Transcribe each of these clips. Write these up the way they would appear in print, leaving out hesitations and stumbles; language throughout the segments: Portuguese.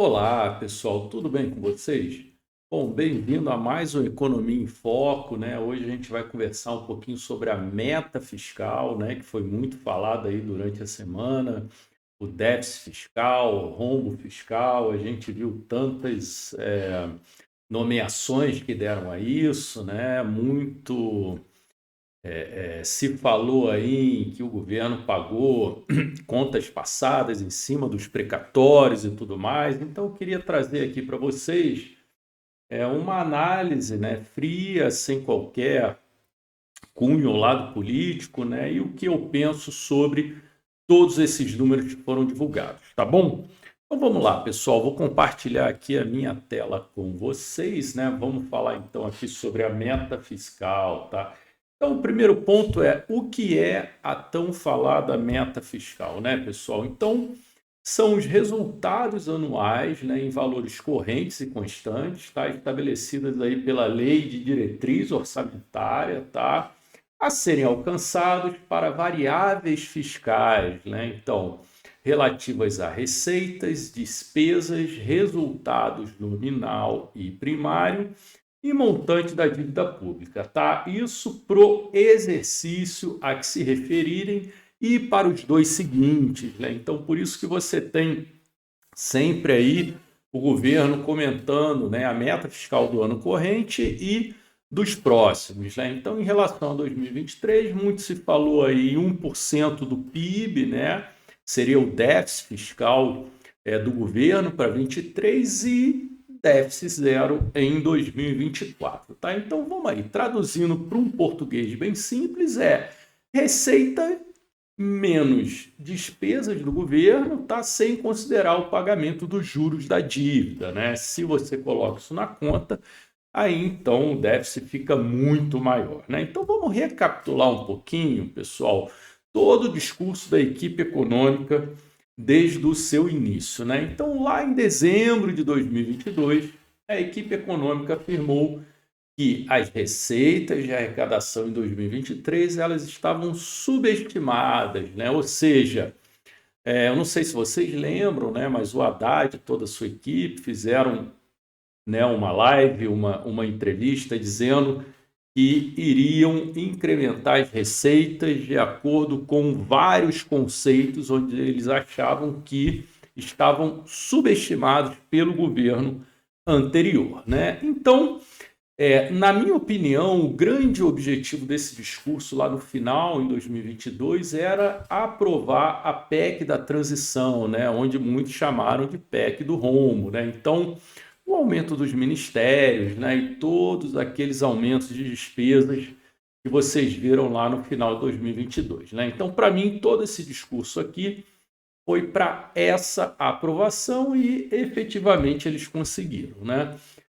Olá, pessoal, tudo bem com vocês? Bom, bem-vindo a mais um Economia em Foco, né? Hoje a gente vai conversar um pouquinho sobre a meta fiscal, né? Que foi muito falada aí durante a semana, o déficit fiscal, o rombo fiscal. A gente viu tantas nomeações que deram a isso, né? Muito se falou aí em que o governo pagou contas passadas em cima dos precatórios e tudo mais. Então, eu queria trazer aqui para vocês uma análise, né, fria, sem qualquer cunho ou lado político, né, e o que eu penso sobre todos esses números que foram divulgados, tá bom? Então vamos lá, pessoal, vou compartilhar aqui a minha tela com vocês, né? Vamos falar então aqui sobre a meta fiscal, tá? Então, o primeiro ponto é o que é a tão falada meta fiscal, né, pessoal? Então, são os resultados anuais, né, em valores correntes e constantes, tá? Estabelecidas aí pela Lei de Diretriz Orçamentária, tá? A serem alcançados para variáveis fiscais, né? Então, relativas a receitas, despesas, resultados nominal e primário e montante da dívida pública, tá? Isso pro exercício a que se referirem e para os dois seguintes, né? Então, por isso que você tem sempre aí o governo comentando, né, a meta fiscal do ano corrente e dos próximos, né? Então, em relação a 2023, muito se falou aí em 1% do PIB, né? Seria o déficit fiscal do governo para 23 e déficit zero em 2024, tá? Então, vamos aí, traduzindo para um português bem simples, receita menos despesas do governo, tá? Sem considerar o pagamento dos juros da dívida, né? Se você coloca isso na conta, aí então o déficit fica muito maior, né? Então vamos recapitular um pouquinho, pessoal, todo o discurso da equipe econômica desde o seu início, né? Então lá em dezembro de 2022, a equipe econômica afirmou que as receitas de arrecadação em 2023 elas estavam subestimadas, né? Ou seja, eu não sei se vocês lembram, né? Mas o Haddad e toda a sua equipe fizeram, né, uma live, uma entrevista dizendo que iriam incrementar as receitas de acordo com vários conceitos onde eles achavam que estavam subestimados pelo governo anterior, né? Então, na minha opinião, o grande objetivo desse discurso lá no final, em 2022, era aprovar a PEC da transição, né, onde muitos chamaram de PEC do rombo, né? Então, o aumento dos ministérios, né, e todos aqueles aumentos de despesas que vocês viram lá no final de 2022, né? Então, para mim, todo esse discurso aqui foi para essa aprovação e efetivamente eles conseguiram, né?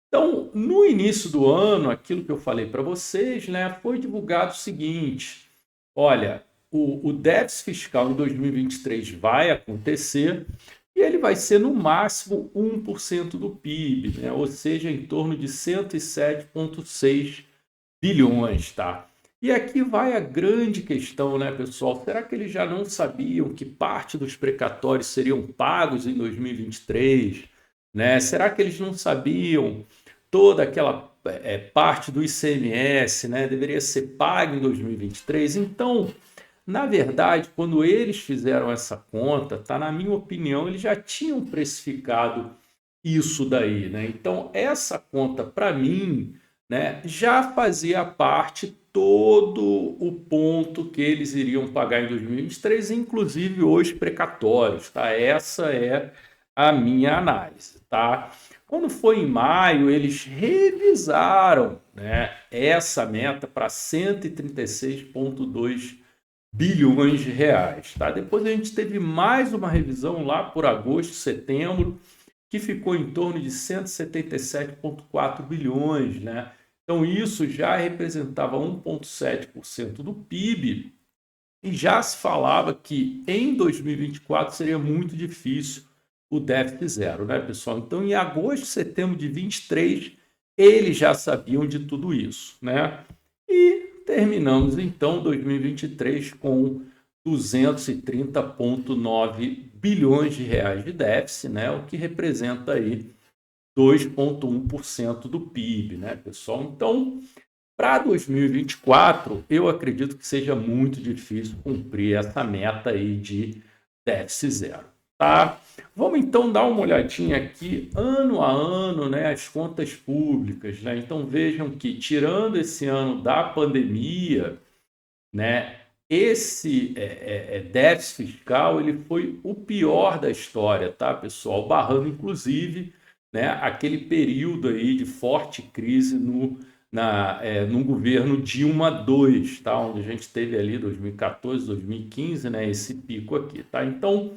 Então, no início do ano, aquilo que eu falei para vocês, né, foi divulgado o seguinte: olha, o déficit fiscal em 2023 vai acontecer e ele vai ser no máximo 1% do PIB, né, ou seja, em torno de 107,6 bilhões, tá? E aqui vai a grande questão, né, pessoal? Será que eles já não sabiam que parte dos precatórios seriam pagos em 2023? Né? Será que eles não sabiam toda aquela parte do ICMS, né, deveria ser paga em 2023? Então, na verdade, quando eles fizeram essa conta, tá, na minha opinião, eles já tinham precificado isso daí, né? Então, essa conta, para mim, né, já fazia parte todo o ponto que eles iriam pagar em 2023, inclusive os precatórios, tá? Essa é a minha análise, tá? Quando foi em maio, eles revisaram, né, essa meta para 136,2 bilhões de reais, tá? Depois a gente teve mais uma revisão lá por agosto, setembro, que ficou em torno de 177,4 bilhões, né? Então isso já representava 1,7% do PIB e já se falava que em 2024 seria muito difícil o déficit zero, né, pessoal? Então, em agosto, setembro de 23, eles já sabiam de tudo isso, né? E terminamos então 2023 com 230,9 bilhões de reais de déficit, né? O que representa aí 2,1% do PIB, né, pessoal? Então, para 2024, eu acredito que seja muito difícil cumprir essa meta aí de déficit zero, tá? Vamos então dar uma olhadinha aqui, ano a ano, né, as contas públicas, né? Então vejam que, tirando esse ano da pandemia, né, esse déficit fiscal ele foi o pior da história, tá, pessoal? Barrando, inclusive, né, aquele período aí de forte crise no governo Dilma II, tá? Onde a gente teve ali 2014, 2015, né, esse pico aqui, tá? Então,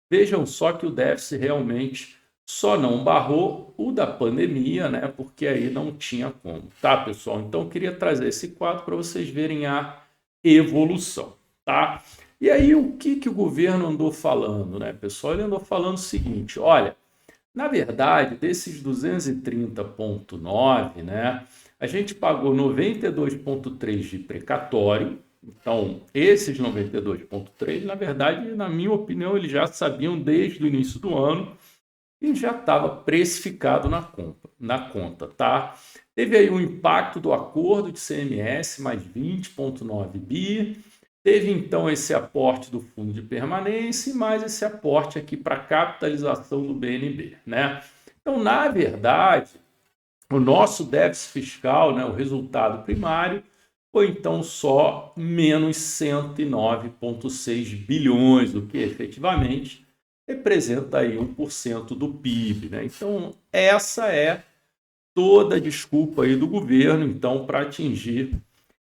vejam só que o déficit realmente só não barrou o da pandemia, né? Porque aí não tinha como, tá, pessoal? Então, eu queria trazer esse quadro para vocês verem a evolução, tá? E aí, o que o governo andou falando, né, pessoal? Ele andou falando o seguinte: olha, na verdade, desses 230,9, né, a gente pagou 92,3 de precatório. Então, esses 92,3, na verdade, na minha opinião, eles já sabiam desde o início do ano e já estava precificado na conta, tá? Teve aí um impacto do acordo de CMS, mais 20,9 bi. Teve então esse aporte do fundo de permanência e mais esse aporte aqui para capitalização do BNB, né? Então, na verdade, o nosso déficit fiscal, né, o resultado primário, foi então só menos 109,6 bilhões, o que efetivamente representa aí 1% do PIB, né? Então, essa é toda a desculpa aí do governo, então, para atingir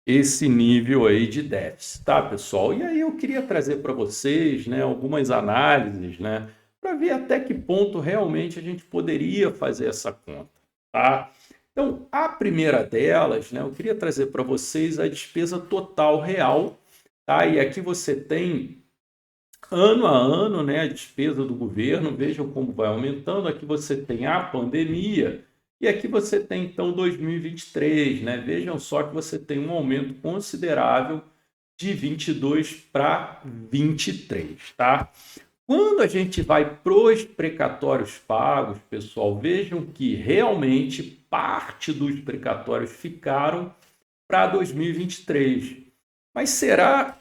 esse nível aí de déficit, tá, pessoal? E aí eu queria trazer para vocês, né, algumas análises, né, para ver até que ponto realmente a gente poderia fazer essa conta, tá? Então, a primeira delas, né, eu queria trazer para vocês a despesa total real, tá? E aqui você tem ano a ano, né, a despesa do governo, vejam como vai aumentando. Aqui você tem a pandemia e aqui você tem então 2023, né? Vejam só que você tem um aumento considerável de 22 para 23, tá? Quando a gente vai para os precatórios pagos, pessoal, vejam que realmente parte dos precatórios ficaram para 2023. Mas será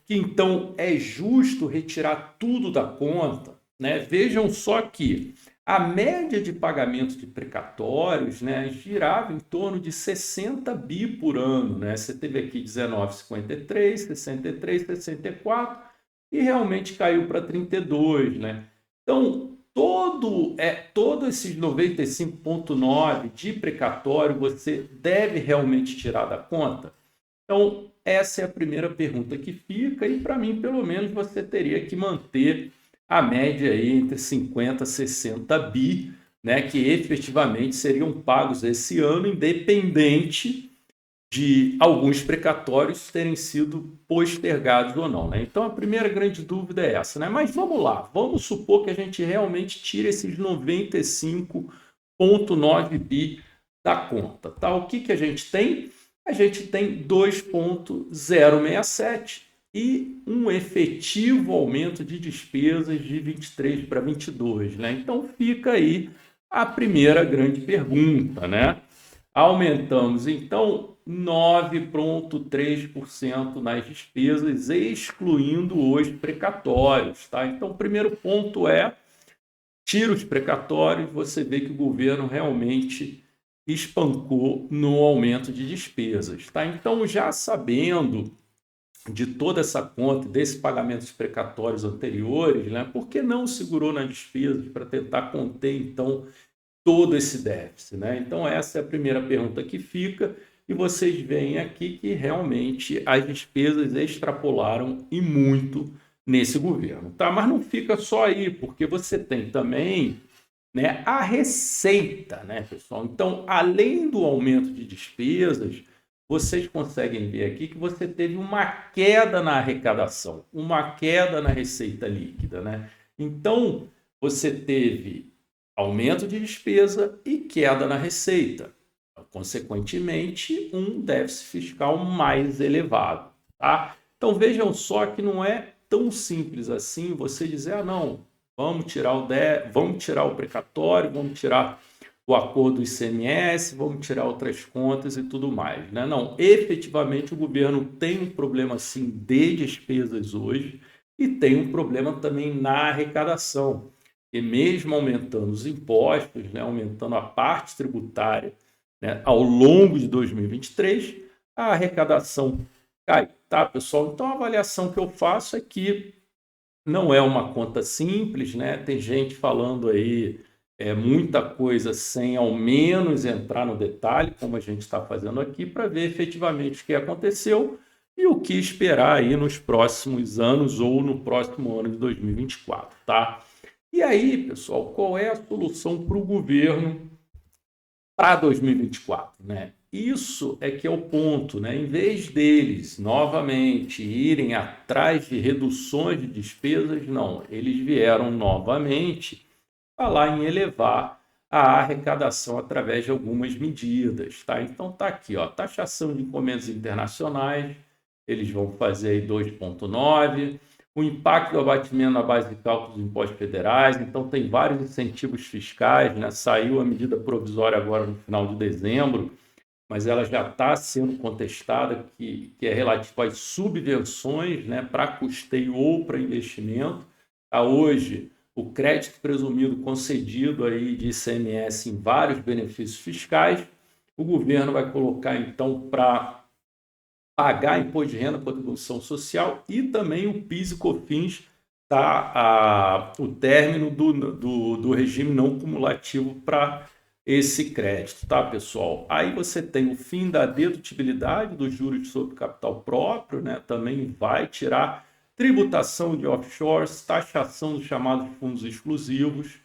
que então é justo retirar tudo da conta, né? Vejam só que a média de pagamento de precatórios, né, girava em torno de 60 bi por ano, né? Você teve aqui 19,53, 63, 64 e realmente caiu para 32, né? Então, todos esses 95,9 de precatório você deve realmente tirar da conta? Então, essa é a primeira pergunta que fica, e para mim, pelo menos, você teria que manter a média aí entre 50 e 60 bi, né, que efetivamente seriam pagos esse ano, independente de alguns precatórios terem sido postergados ou não, né? Então, a primeira grande dúvida é essa, né? Mas vamos lá, vamos supor que a gente realmente tire esses 95,9 bi da conta, tá? O que a gente tem? A gente tem 2,067 e um efetivo aumento de despesas de 23 para 22, né? Então fica aí a primeira grande pergunta, né? Aumentamos então 9,3% nas despesas, excluindo os precatórios, tá? Então, o primeiro ponto é: tira os precatórios, você vê que o governo realmente espancou no aumento de despesas, tá? Então, já sabendo de toda essa conta, desses pagamentos precatórios anteriores, né, por que não segurou nas despesas para tentar conter, então, todo esse déficit, né? Então, essa é a primeira pergunta que fica, e vocês veem aqui que realmente as despesas extrapolaram e muito nesse governo, tá? Mas não fica só aí, porque você tem também, né, a receita, né, pessoal? Então, além do aumento de despesas, vocês conseguem ver aqui que você teve uma queda na arrecadação, uma queda na receita líquida, né? Então, você teve aumento de despesa e queda na receita. Consequentemente, um déficit fiscal mais elevado, tá? Então, vejam só que não é tão simples assim você dizer, ah, não, vamos tirar vamos tirar o precatório, vamos tirar o acordo do ICMS, vamos tirar outras contas e tudo mais, né? Não, efetivamente o governo tem um problema sim de despesas hoje e tem um problema também na arrecadação. E mesmo aumentando os impostos, né, aumentando a parte tributária, né, ao longo de 2023, a arrecadação cai, tá, pessoal? Então a avaliação que eu faço é que não é uma conta simples, né? Tem gente falando aí muita coisa sem ao menos entrar no detalhe, como a gente está fazendo aqui, para ver efetivamente o que aconteceu e o que esperar aí nos próximos anos ou no próximo ano de 2024, tá? E aí, pessoal, qual é a solução para o governo para 2024, né? Isso é que é o ponto, né? Em vez deles novamente irem atrás de reduções de despesas, não, eles vieram novamente falar em elevar a arrecadação através de algumas medidas, tá? Então tá aqui, ó, taxação de encomendas internacionais, eles vão fazer aí 2,9, o impacto do abatimento na base de cálculo dos impostos federais, então tem vários incentivos fiscais, né? Saiu a medida provisória agora no final de dezembro, mas ela já está sendo contestada, que é relativa às subvenções, né, para custeio ou para investimento. Tá, hoje, o crédito presumido concedido aí de ICMS em vários benefícios fiscais, o governo vai colocar, então, para pagar imposto de renda, contribuição social e também o PIS e COFINS, tá, o término do regime não cumulativo para esse crédito, tá, pessoal? Aí você tem o fim da dedutibilidade dos juros sobre capital próprio, né? Também vai tirar tributação de offshores, taxação dos chamados fundos exclusivos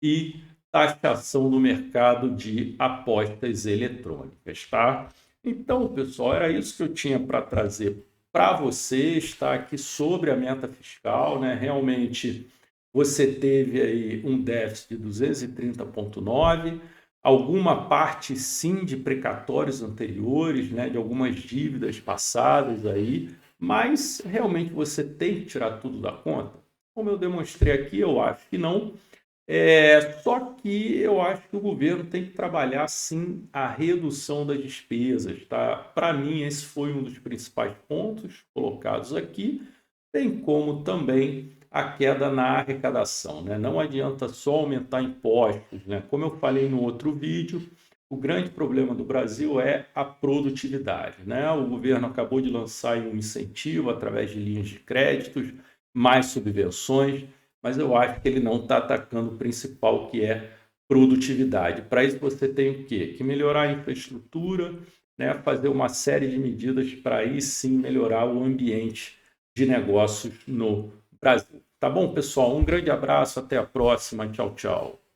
e taxação do mercado de apostas eletrônicas, tá? Então, pessoal, era isso que eu tinha para trazer para vocês, tá? Aqui sobre a meta fiscal, né? Realmente você teve aí um déficit de 230,9, alguma parte sim de precatórios anteriores, né? De algumas dívidas passadas aí, mas realmente você tem que tirar tudo da conta? Como eu demonstrei aqui, eu acho que não. Só que eu acho que o governo tem que trabalhar sim a redução das despesas, tá? Para mim, esse foi um dos principais pontos colocados aqui, bem como também a queda na arrecadação, né? Não adianta só aumentar impostos, né? Como eu falei no outro vídeo, o grande problema do Brasil é a produtividade, né? O governo acabou de lançar um incentivo através de linhas de créditos, mais subvenções, mas eu acho que ele não está atacando o principal, que é produtividade. Para isso você tem o quê? Que melhorar a infraestrutura, né? Fazer uma série de medidas para aí sim melhorar o ambiente de negócios no Brasil. Tá bom, pessoal? Um grande abraço, até a próxima. Tchau, tchau.